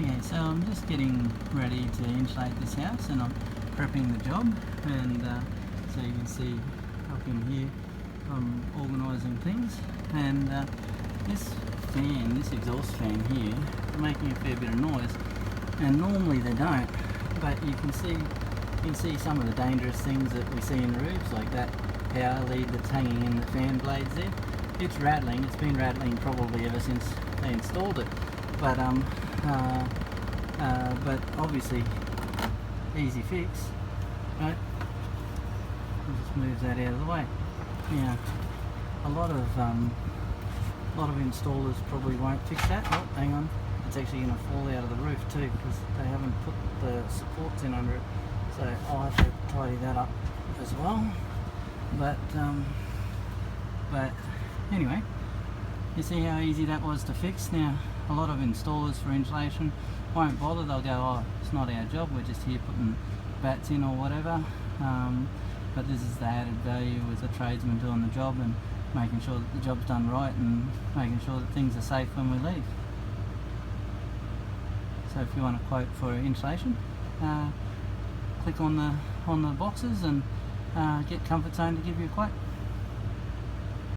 Okay, so I'm just getting ready to insulate this house and I'm prepping the job, and so you can see up in here I'm organising things, and this exhaust fan here, making a fair bit of noise, and normally they don't, but you can see some of the dangerous things that we see in roofs, like that power lead that's hanging in the fan blades there. It's rattling. It's been rattling probably ever since they installed it, but obviously easy fix, right? I'll just move that out of the way. Now, a lot of installers probably won't fix that. Oh, hang on, it's actually going to fall out of the roof too because they haven't put the supports in under it. So I'll have to tidy that up as well. But anyway, you see how easy that was to fix. Now, a lot of installers for insulation won't bother. They'll go, oh, it's not our job, we're just here putting bats in or whatever. But this is the added value with a tradesman doing the job and making sure that the job's done right and making sure that things are safe when we leave. So if you want a quote for insulation, click on the boxes and get Comfort Zone to give you a quote.